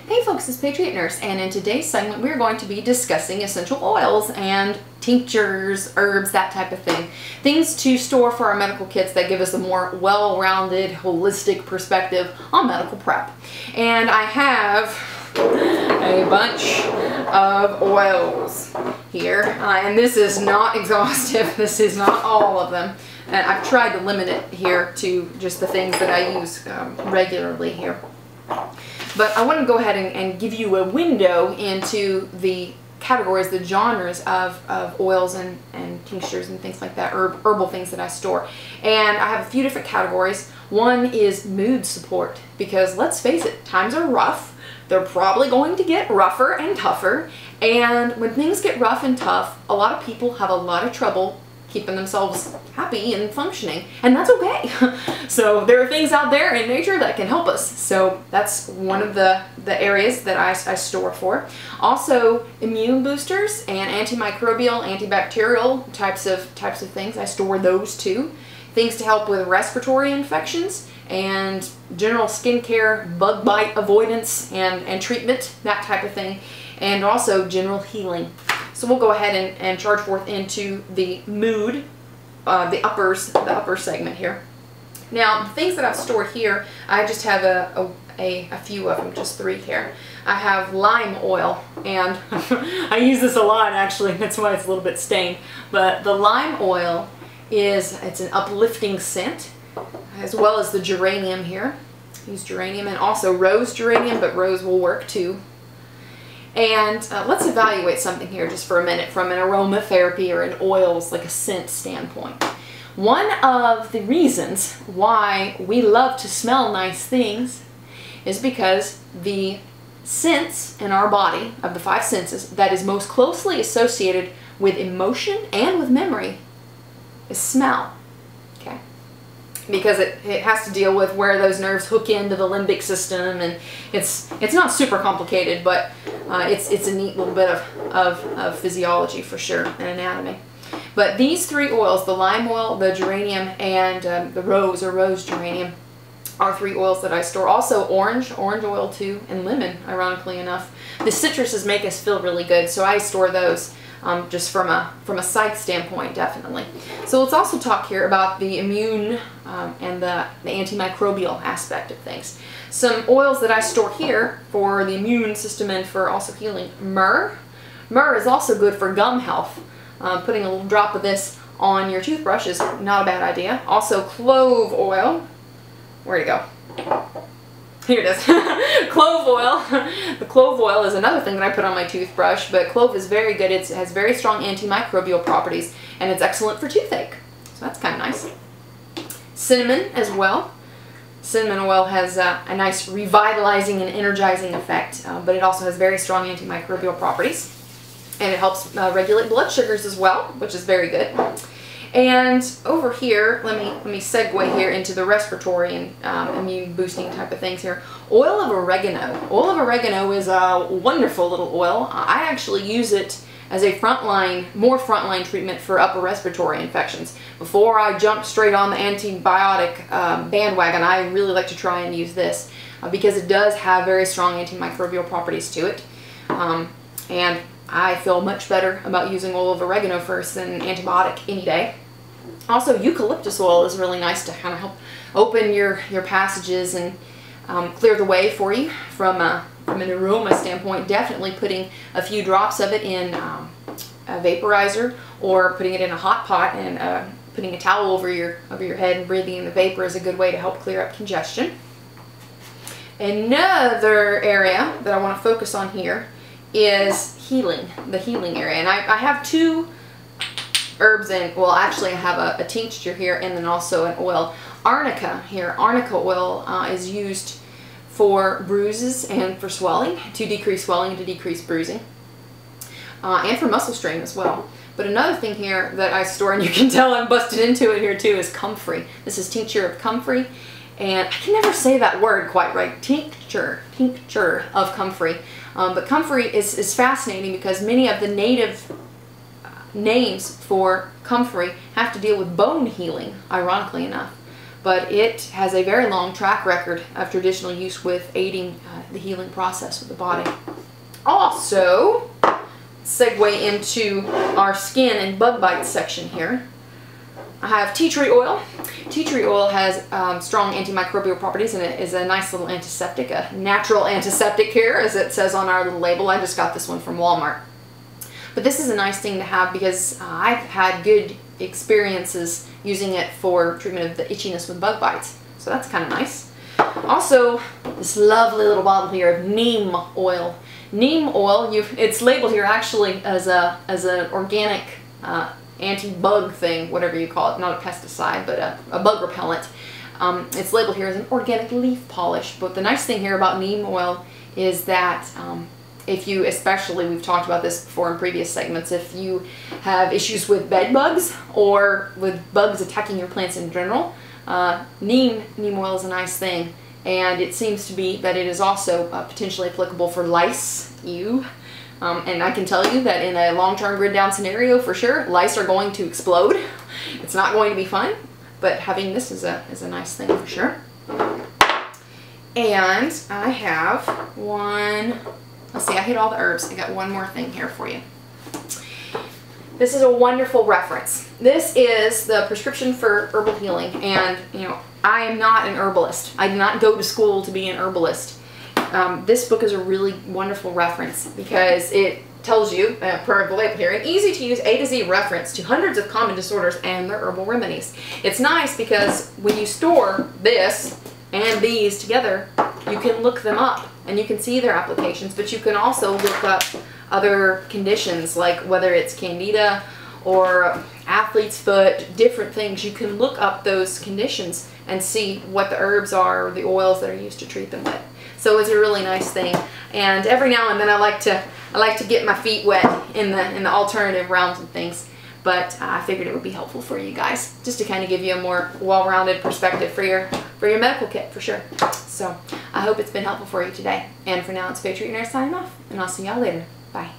Hey folks, it's Patriot Nurse, and in today's segment we're going to be discussing essential oils and tinctures, herbs, that type of thing. Things to store for our medical kits that give us a more well-rounded, holistic perspective on medical prep. And I have a bunch of oils here, and this is not exhaustive. This is not all of them. And I've tried to limit it here to just the things that I use regularly here. But I want to go ahead and give you a window into the categories, the genres of oils and tinctures and things like that, herbal things that I store. And I have a few different categories. One is mood support, because let's face it, times are rough. They're probably going to get rougher and tougher. And when things get rough and tough, a lot of people have a lot of trouble keeping themselves happy and functioning, and that's okay. So there are things out there in nature that can help us. So that's one of the areas that I store for. Also, immune boosters and antimicrobial, antibacterial types of things. I store those too. Things to help with respiratory infections and general skincare, bug bite avoidance and treatment, that type of thing. And also general healing. So we'll go ahead and charge forth into the mood, the upper segment here. Now, the things that I've stored here, I just have a few of them, just 3 here. I have lime oil, and I use this a lot actually, that's why it's a little bit stained. But the lime oil it's an uplifting scent, as well as the geranium here. I use geranium and also rose geranium, but rose will work too. And let's evaluate something here just for a minute from an aromatherapy or an oils, like a scent standpoint. One of the reasons why we love to smell nice things is because the sense in our body, of the 5 senses, that is most closely associated with emotion and with memory is smell. Okay? Because it has to deal with where those nerves hook into the limbic system, and it's not super complicated, but it's a neat little bit of physiology for sure, and anatomy. But these 3 oils, the lime oil, the geranium, and the rose or rose geranium, are 3 oils that I store. Also orange oil too, and lemon, ironically enough. The citruses make us feel really good, so I store those. Just from a psych standpoint, definitely. So let's also talk here about the immune and the antimicrobial aspect of things. Some oils that I store here for the immune system and for also healing. Myrrh. Myrrh is also good for gum health. Putting a little drop of this on your toothbrush is not a bad idea. Also clove oil. Where'd it go? Here it is. Clove oil. The clove oil is another thing that I put on my toothbrush, but clove is very good. It has very strong antimicrobial properties, and it's excellent for toothache. So that's kind of nice. Cinnamon as well. Cinnamon oil has a nice revitalizing and energizing effect, but it also has very strong antimicrobial properties. And it helps regulate blood sugars as well, which is very good. And over here, let me segue here into the respiratory and immune boosting type of things here. Oil of oregano. Oil of oregano is a wonderful little oil. I actually use it as a more frontline treatment for upper respiratory infections. Before I jump straight on the antibiotic bandwagon, I really like to try and use this because it does have very strong antimicrobial properties to it. And I feel much better about using oil of oregano first than antibiotic any day. Also, eucalyptus oil is really nice to kind of help open your passages and clear the way for you from an aroma standpoint. Definitely putting a few drops of it in a vaporizer, or putting it in a hot pot and putting a towel over your head and breathing in the vapor is a good way to help clear up congestion. Another area that I want to focus on here is healing, the healing area. And I have 2 herbs in, well actually I have a tincture here and then also an oil. Arnica here, arnica oil is used for bruises and for swelling, to decrease swelling and to decrease bruising. And for muscle strain as well. But another thing here that I store, and you can tell I'm busted into it here too, is comfrey. This is tincture of comfrey. And I can never say that word quite right. Tincture of comfrey. But comfrey is fascinating because many of the native names for comfrey have to deal with bone healing, ironically enough. But it has a very long track record of traditional use with aiding the healing process with the body. Also, segue into our skin and bug bites section here. I have tea tree oil. Tea tree oil has strong antimicrobial properties, and it is a nice little antiseptic, a natural antiseptic here, as it says on our little label. I just got this one from Walmart. But this is a nice thing to have because I've had good experiences using it for treatment of the itchiness with bug bites. So that's kind of nice. Also, this lovely little bottle here of neem oil. Neem oil, it's labeled here actually as an organic anti-bug thing, whatever you call it, not a pesticide, but a bug repellent. It's labeled here as an organic leaf polish. But the nice thing here about neem oil is that if you, especially, we've talked about this before in previous segments, if you have issues with bed bugs or with bugs attacking your plants in general, neem oil is a nice thing. And it seems to be that it is also potentially applicable for lice. And I can tell you that in a long-term grid down scenario, for sure, lice are going to explode. It's not going to be fun, but having this is a nice thing for sure. And I have one, let's see, I hit all the herbs. I got one more thing here for you. This is a wonderful reference. This is the prescription for herbal healing, and I am not an herbalist. I did not go to school to be an herbalist. This book is a really wonderful reference because it tells you, per the label here, an easy to use A to Z reference to hundreds of common disorders and their herbal remedies. It's nice because when you store this and these together, you can look them up and you can see their applications, but you can also look up other conditions like whether it's candida or athlete's foot, different things. You can look up those conditions and see what the herbs are or the oils that are used to treat them with. So it's a really nice thing. And every now and then I like to get my feet wet in the alternative realms and things. But I figured it would be helpful for you guys, just to kind of give you a more well-rounded perspective for your medical kit, for sure. So I hope it's been helpful for you today. And for now, it's Patriot Nurse signing off, and I'll see y'all later. Bye.